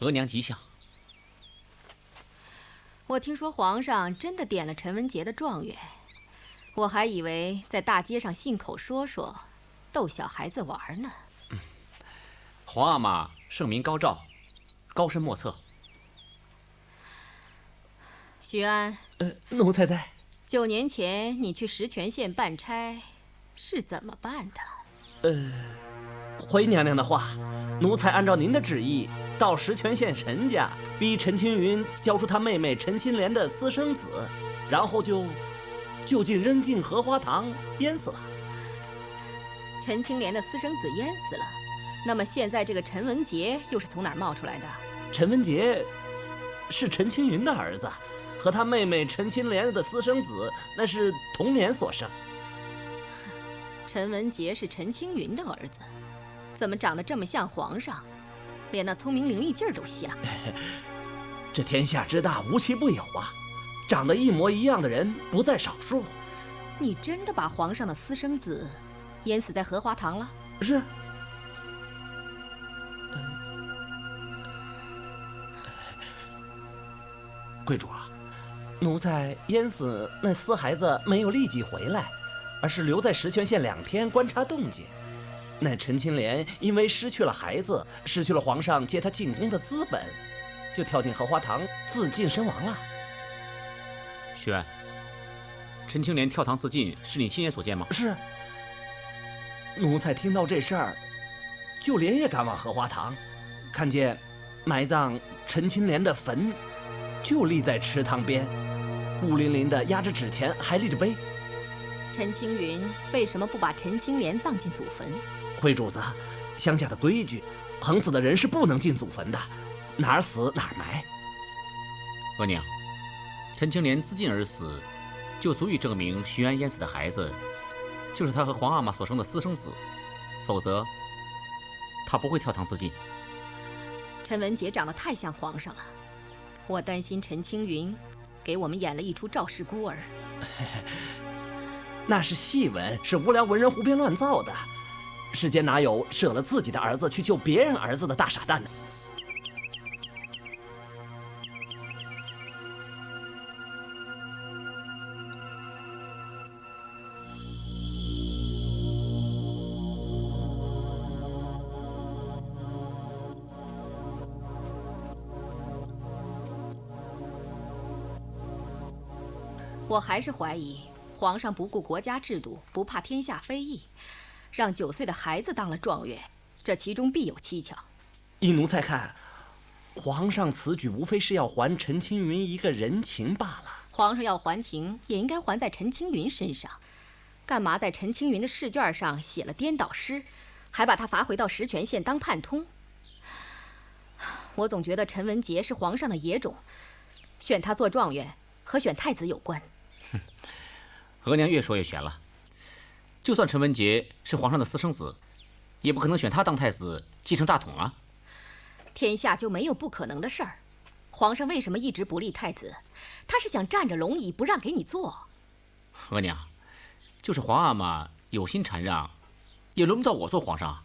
额娘吉祥。我听说皇上真的点了陈文杰的状元，我还以为在大街上信口说说，逗小孩子玩呢。皇阿玛圣名高照，高深莫测。徐安，奴才在。9年前你去石泉县办差，是怎么办的？回娘娘的话，奴才按照您的旨意，到石泉县陈家，逼陈青云交出他妹妹陈青莲的私生子，然后就近扔进荷花塘淹死了。陈青莲的私生子淹死了，那么现在这个陈文杰又是从哪儿冒出来的？陈文杰是陈青云的儿子，和他妹妹陈青莲的私生子那是同年所生。陈文杰是陈青云的儿子，怎么长得这么像皇上，连那聪明伶俐劲儿都像？这天下之大，无奇不有啊，长得一模一样的人不在少数。你真的把皇上的私生子淹死在荷花塘了？是。贵主啊，奴才淹死那私孩子没有立即回来，而是留在石泉县2天观察动静。那陈青莲因为失去了孩子，失去了皇上接她进宫的资本，就跳进荷花塘自尽身亡了。徐安，陈青莲跳塘自尽是你亲眼所见吗？是。奴才听到这事儿，就连夜赶往荷花塘，看见埋葬陈青莲的坟就立在池塘边，孤零零的压着纸钱，还立着碑。陈青云为什么不把陈青莲葬进祖坟？灰主子，乡下的规矩，横死的人是不能进祖坟的，哪儿死哪儿埋。额娘，陈青莲自尽而死，就足以证明徐安淹死的孩子就是他和皇阿玛所生的私生子，否则他不会跳塘自尽。陈文杰长得太像皇上了，我担心陈青云给我们演了一出赵氏孤儿。那是戏文，是无聊文人胡编乱造的。世间哪有舍了自己的儿子去救别人儿子的大傻蛋呢？我还是怀疑皇上不顾国家制度，不怕天下非议，让9岁的孩子当了状元，这其中必有蹊跷。依奴才看，皇上此举无非是要还陈青云一个人情罢了。皇上要还情，也应该还在陈青云身上。干嘛在陈青云的试卷上写了颠倒诗，还把他罚回到石泉县当叛通？我总觉得陈文杰是皇上的野种，选他做状元和选太子有关。额娘越说越玄了。就算陈文杰是皇上的私生子，也不可能选他当太子继承大统啊。天下就没有不可能的事儿。皇上为什么一直不立太子？他是想占着龙椅不让给你做。额娘，就是皇阿玛有心禅让，也轮不到我做皇上。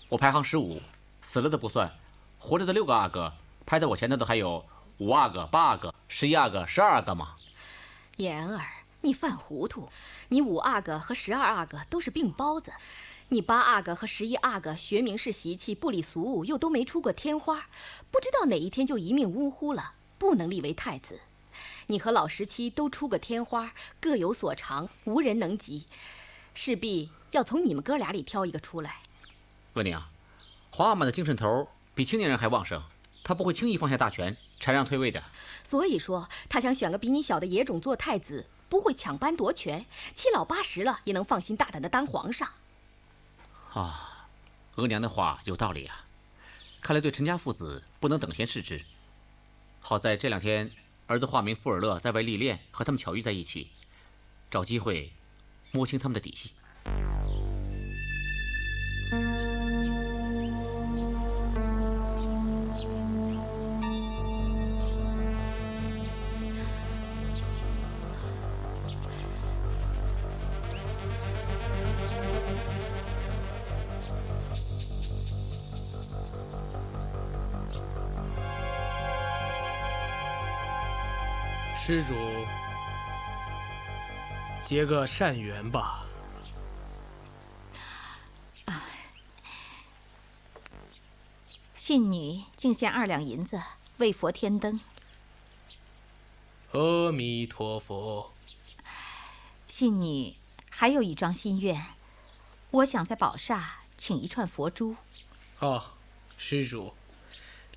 我排行15，死了的不算，活着的6个阿哥，排在我前头的还有5阿哥、8阿哥、11阿哥、12阿哥嘛。言儿，你犯糊涂！你5阿哥和12阿哥都是病包子，你8阿哥和11阿哥学名士习气，不理俗务，又都没出过天花，不知道哪一天就一命呜呼了，不能立为太子。你和老17都出个天花，各有所长，无人能及，势必要从你们哥俩里挑一个出来。额娘，皇阿玛的精神头比青年人还旺盛，他不会轻易放下大权禅让退位的。所以说，他想选个比你小的野种做太子，不会抢班夺权，7老80了也能放心大胆的当皇上。啊，额娘的话有道理啊，看来对陈家父子不能等闲视之。好在这2天儿子化名富尔勒在外历练，和他们巧遇在一起，找机会摸清他们的底细。施主，结个善缘吧。信女敬献2两银子，为佛添灯。阿弥陀佛。信女还有一桩心愿，我想在宝刹请一串佛珠。啊，施主，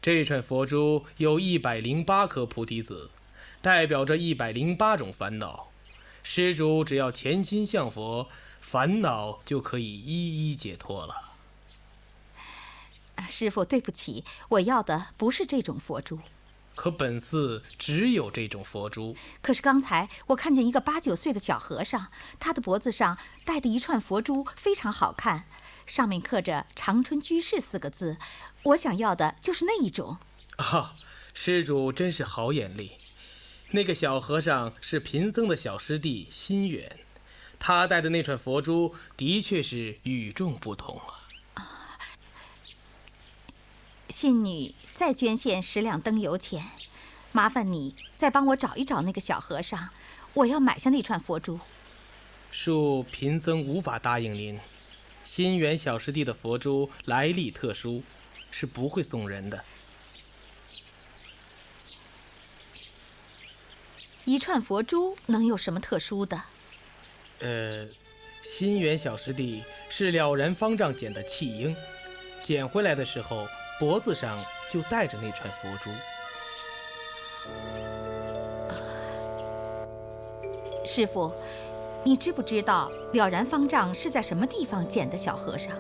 这串佛珠有108颗菩提子，代表着108种烦恼。施主只要潜心向佛，烦恼就可以一一解脱了。师父，对不起，我要的不是这种佛珠。可本寺只有这种佛珠。可是刚才我看见一个8、9岁的小和尚，他的脖子上戴的一串佛珠非常好看，上面刻着“长春居士”4个字。我想要的就是那一种。啊，施主真是好眼力。那个小和尚是贫僧的小师弟心远，他戴的那串佛珠的确是与众不同啊。信女再捐献10两灯油钱，麻烦你再帮我找一找那个小和尚，我要买下那串佛珠。恕贫僧无法答应您，心远小师弟的佛珠来历特殊，是不会送人的。一串佛珠能有什么特殊的？心远小师弟是了然方丈捡的弃婴，捡回来的时候脖子上就戴着那串佛珠。师父，你知不知道了然方丈是在什么地方捡的小和尚？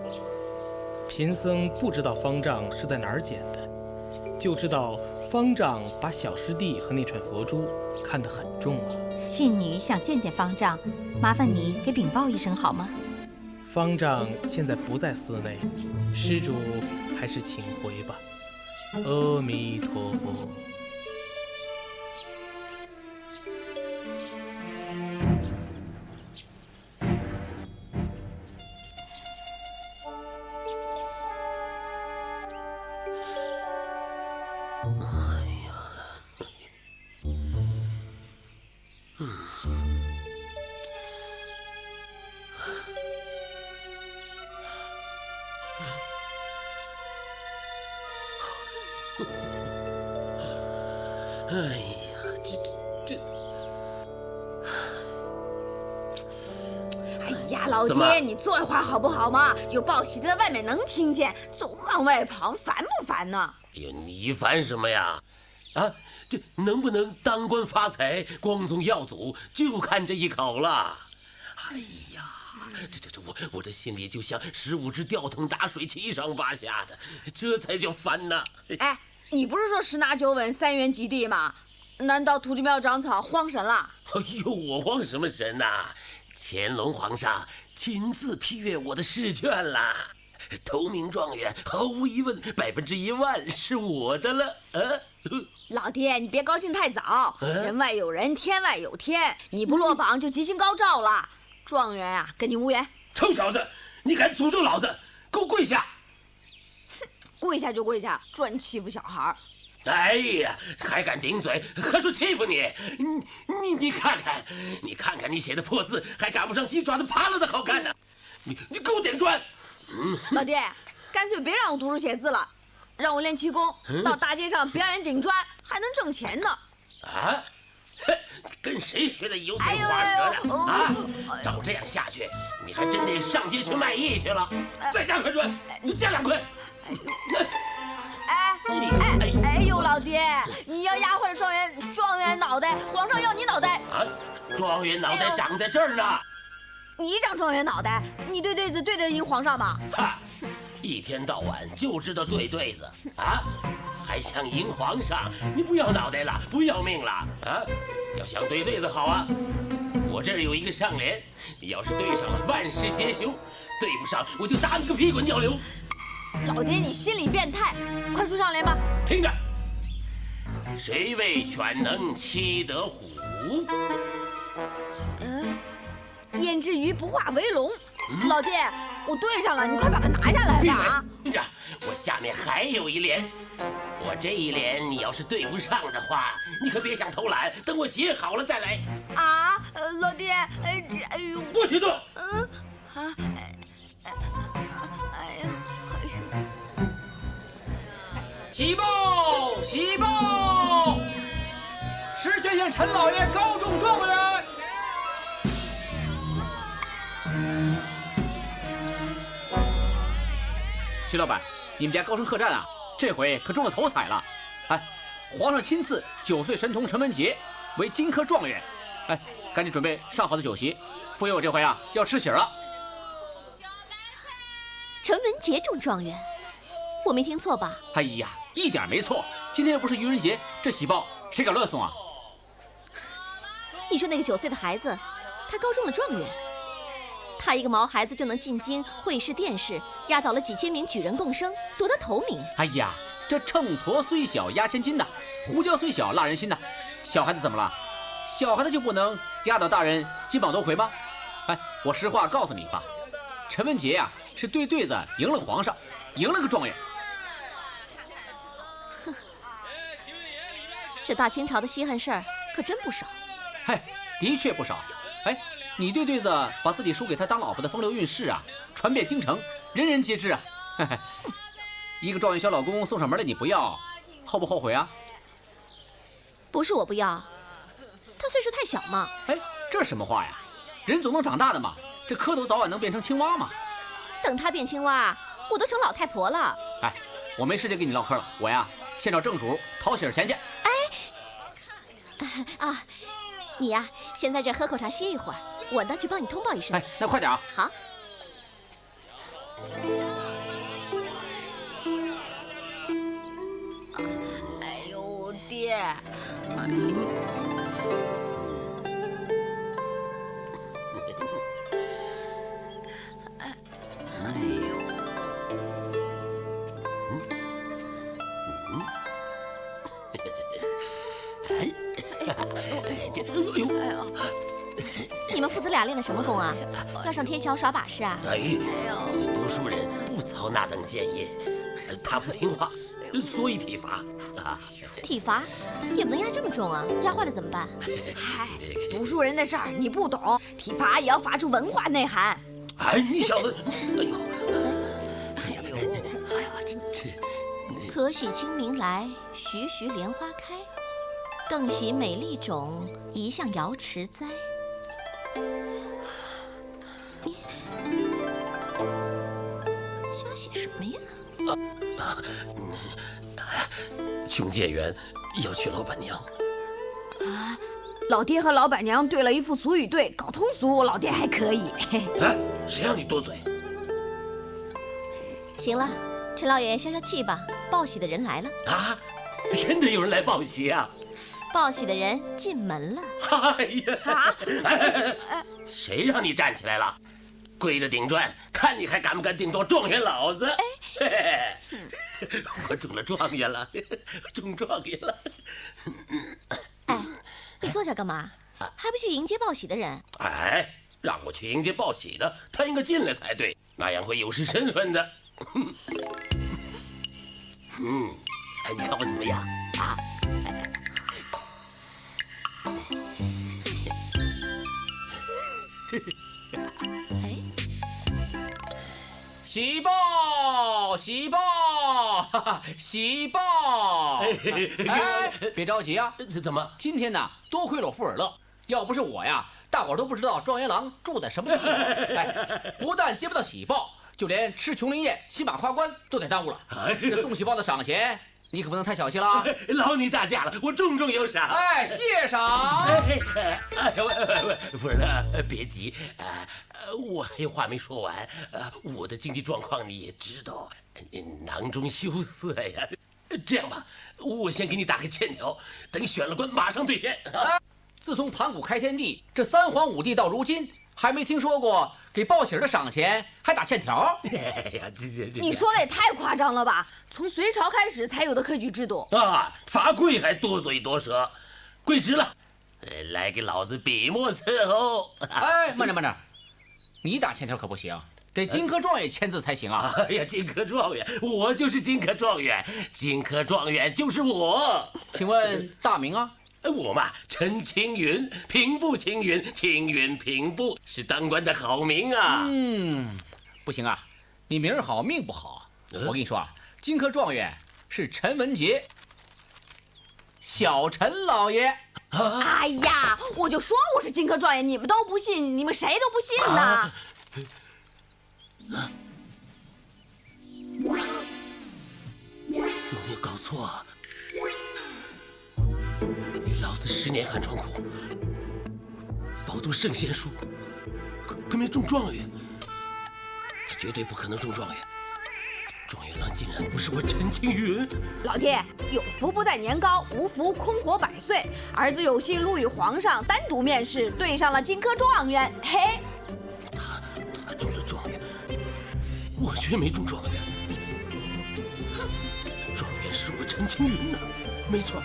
贫僧不知道方丈是在哪儿捡的，就知道方丈把小师弟和那串佛珠看得很重啊。信女想见见方丈，麻烦你给禀报一声好吗？方丈现在不在寺内，施主还是请回吧。阿弥陀佛。哎呀，哎呀，老怎么爹，你坐一会儿好不好嘛？有报喜的在外面能听见，总往外跑，烦不烦呢？哎呦，你烦什么呀？啊，这能不能当官发财、光宗耀祖，就看这一口了。哎呀，我这心里就像15只吊桶打水，七上八下的，这才叫烦呢。哎，你不是说10拿9稳3元及第吗？难道土地庙长草荒神了？哎呦，我慌什么神呐？乾隆皇上亲自批阅我的试卷啦，头名状元毫无疑问100%是我的了。老爹，你别高兴太早，人外有人，天外有天，你不落榜就吉星高照了。状元啊，跟你无缘。臭小子，你敢诅咒老子，给我跪下！跪下就跪下，专欺负小孩儿。哎呀，还敢顶嘴，还说欺负你！你看看，你写的破字，还赶不上鸡爪子扒拉的好看呢！你给我点砖！老爹，干脆别让我读书写字了，让我练气功，到大街上表演顶砖，还能挣钱呢。啊？跟谁学的油嘴滑舌的啊？照这样下去，你还真得上街去卖艺去了。再加块砖，加2块。哎呦，老爹，你要压坏了状元脑袋，皇上要你脑袋啊！状元脑袋长在这儿呢。你长状元脑袋，你对对子对得赢皇上吗？哈，一天到晚就知道对对子啊，还想赢皇上？你不要脑袋了，不要命了啊！要想对对子好啊，我这儿有一个上联，你要是对上了，万事皆雄；对不上，我就打你个屁滚尿流。老爹，你心理变态，快说上联吧。听着，谁为犬能欺得虎？焉知鱼不化为龙？老爹，我对上了，你快把它拿下来吧！听着，我下面还有一联，我这一联你要是对不上的话，你可别想偷懒，等我写好了再来。啊，老爹，哎呦，不许动！哎呀，喜报！喜报！石泉县陈老爷高中状元。徐老板，你们家高升客栈啊，这回可中了头彩了！哎，皇上亲赐9岁神童陈文杰为金科状元。哎，赶紧准备上好的酒席，傅爷我这回啊就要吃喜了。陈文杰中状元，我没听错吧？哎呀，一点没错。今天又不是愚人节，这喜报谁敢乱送啊？你说那个9岁的孩子，他高中了状元，他一个毛孩子就能进京会试殿试，压倒了几千名举人贡生，夺得头名。哎呀，这秤砣虽小压千斤呐，胡椒虽小辣人心呐。小孩子怎么了？小孩子就不能压倒大人金榜夺魁吗？哎，我实话告诉你吧，陈文杰呀是对对子赢了皇上，赢了个状元。哼，这大清朝的稀罕事儿可真不少。嘿，的确不少。哎，你对对子把自己输给他当老婆的风流韵事啊，传遍京城，人人皆知啊。一个状元小老公送上门来，你不要，后不后悔啊？不是我不要，他岁数太小嘛。哎，这什么话呀？人总能长大的嘛，这蝌蚪早晚能变成青蛙嘛。等他变青蛙，我都成老太婆了。哎，我没时间跟你唠嗑了，我呀先找正主讨喜儿钱去。啊，你呀先在这喝口茶歇一会儿，我呢去帮你通报一声。哎，那快点啊！好。哎呦，爹，你们父子俩练的什么功啊？要上天桥耍把式啊？哎，这读书人不操那等贱业，他不听话，所以体罚啊。体罚也不能压这么重啊，压坏了怎么办？嗨，读书人的事儿你不懂，体罚也要发出文化内涵。哎，你小子，哎呦，可喜清明来，徐徐莲花开，更喜美丽种，一向瑶池栽。你瞎写什么呀？穷解元要娶老板娘。啊，老爹和老板娘对了一副俗语对，搞通俗，老爹还可以。哎，谁让你多嘴？行了，陈老爷消消气吧，报喜的人来了。啊，真的有人来报喜啊！报喜的人进门了。哎呀！谁让你站起来了？跪着顶撞，看你还敢不敢顶撞状元老子！哎，我中了状元了，中状元了！哎，你坐下干嘛？还不去迎接报喜的人？哎，让我去迎接报喜的，他应该进来才对，那样会有失身份的。哎，你看我怎么样啊？哎，喜报！喜报！哈哈，喜报！哎，别着急啊，这怎么？今天呢，多亏了富尔乐，要不是我呀，大伙儿都不知道状元郎住在什么地方。哎，不但接不到喜报，就连吃琼林宴、骑马夸官都得耽误了。这送喜报的赏钱，你可不能太小气了。劳你大驾了，我重重有赏。哎，谢赏。哎喂，富尔乐，别急，我还有话没说完。我的经济状况你也知道，囊中羞涩呀。这样吧，我先给你打个欠条，等选了官马上兑现。自从盘古开天地，这三皇五帝到如今，还没听说过给报喜儿的赏钱还打欠条。哎呀，这你说的也太夸张了吧？从隋朝开始才有的科举制度啊！罚跪还多嘴多舌，跪直了，来给老子笔墨伺候。哎，慢着，你打欠条可不行，得金科状元签字才行啊！哎呀，金科状元，我就是金科状元，金科状元就是我。请问大名啊？我嘛，陈青云，平步青云，青云平步是当官的好名啊。不行啊，你名儿好命不好。我跟你说啊，金科状元是陈文杰，小陈老爷。哎呀，我就说我是金科状元，你们都不信，你们谁都不信呢。有没有搞错啊？老子10年寒窗苦，饱读圣贤书，可没中状元。他绝对不可能中状元。状元郎竟然不是我陈青云。老爹，有福不在年高，无福空活百岁。儿子有幸路遇皇上单独面试，对上了金科状元。嘿，他中了状元，我却没中状元。状元是我陈青云呐，没错，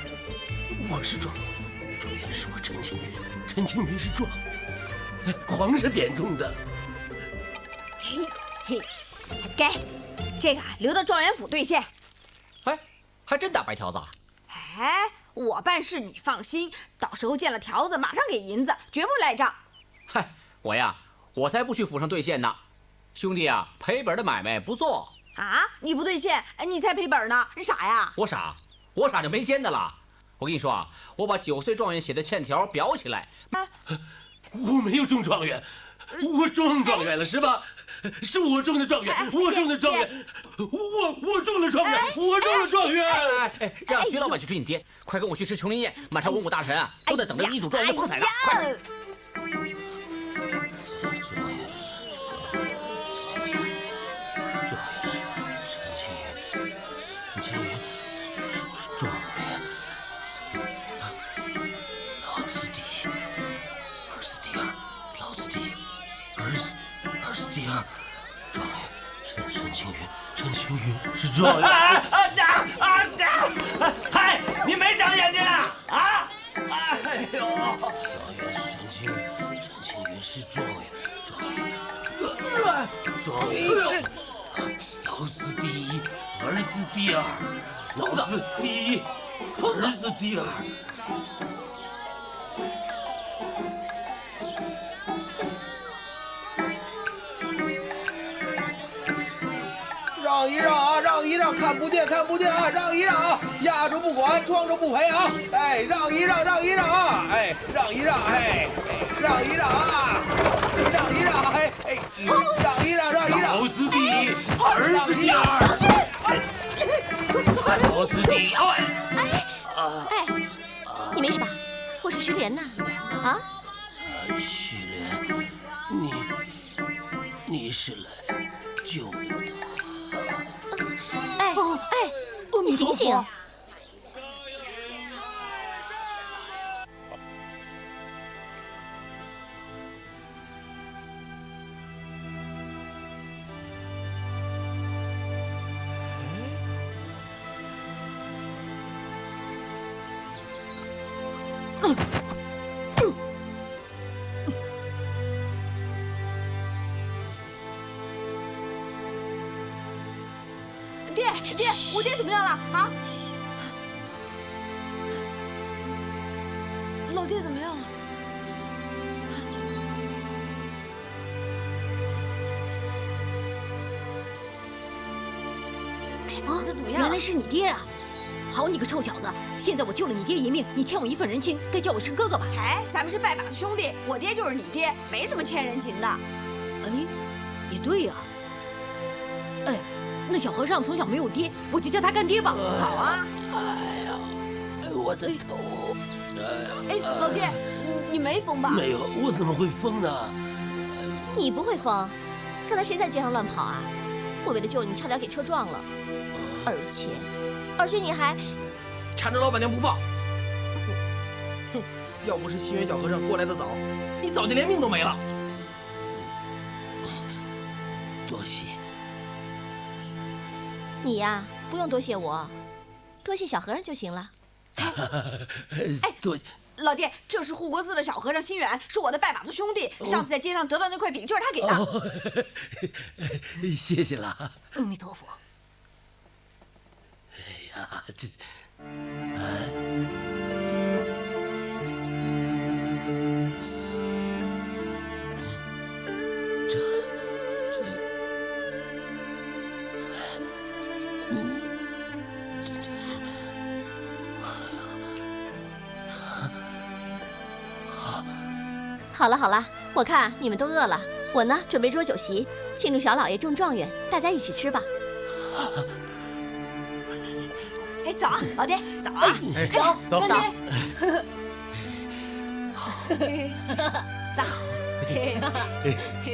我是状元。状元是我陈青云，陈青云是状元，皇上点中的。嘿嘿，给。这个留到状元府兑现。哎，还真打白条子啊？哎，我办事你放心，到时候见了条子马上给银子，绝不赖账。嗨，我才不去府上兑现呢。兄弟啊，赔本的买卖不做啊！你不兑现，你才赔本呢，你傻呀？我傻就没奸的了。我跟你说啊，我把9岁状元写的欠条裱起来。我没有中状元，我中状元了是吧？是我中的状元，我中的状元，我中了状元，我中了状元！哎，让徐老板去追你爹，快跟我去吃琼林宴，满朝文武大臣啊都在等着一睹状元的风采呢，快！陈青云是状元。嗨，你没长眼睛啊？啊！哎呦！状元是陈青云，陈青云是状元，状元。老子第一，儿子第二，老子第一，儿子第二。让一让啊，让一让，看不见看不见啊，让一让啊，压着不管，撞着不赔啊，哎，让一让，让一让啊，哎，让一让，哎，让一让啊，让一让，哎哎，让一让，让一让，老子第一，儿子第二，老子第二。哎，你没事吧？我是徐莲呐，啊？徐莲，你是来救我的？哎，你醒醒！爹，我爹怎么样了啊？老爹怎么样了？他怎么样？原来是你爹啊！好你个臭小子！现在我救了你爹一命，你欠我一份人情，该叫我声哥哥吧？哎，咱们是拜把子兄弟，我爹就是你爹，没什么欠人情的。哎，也对呀。哎，那小和尚从小没有爹，我就叫他干爹吧。好啊。哎呀，我的头！哎，老爹，你没疯吧？没有，我怎么会疯呢？你不会疯，刚才谁在街上乱跑啊？我为了救你，差点给车撞了，而且你还缠着老板娘不放。哼，要不是西园小和尚过来的早，你早就连命都没了。多谢你呀，不用多谢我，多谢小和尚就行了。多。老爹，这是护国寺的小和尚心远，是我的拜把子兄弟。上次在街上得到那块饼就是他给的。谢谢了。阿弥陀佛。哎呀，这，好了好了，我看你们都饿了，我呢准备桌酒席，庆祝小老爷中状元，大家一起吃吧。哎，走啊，老爹，走啊，走，走干爹。走。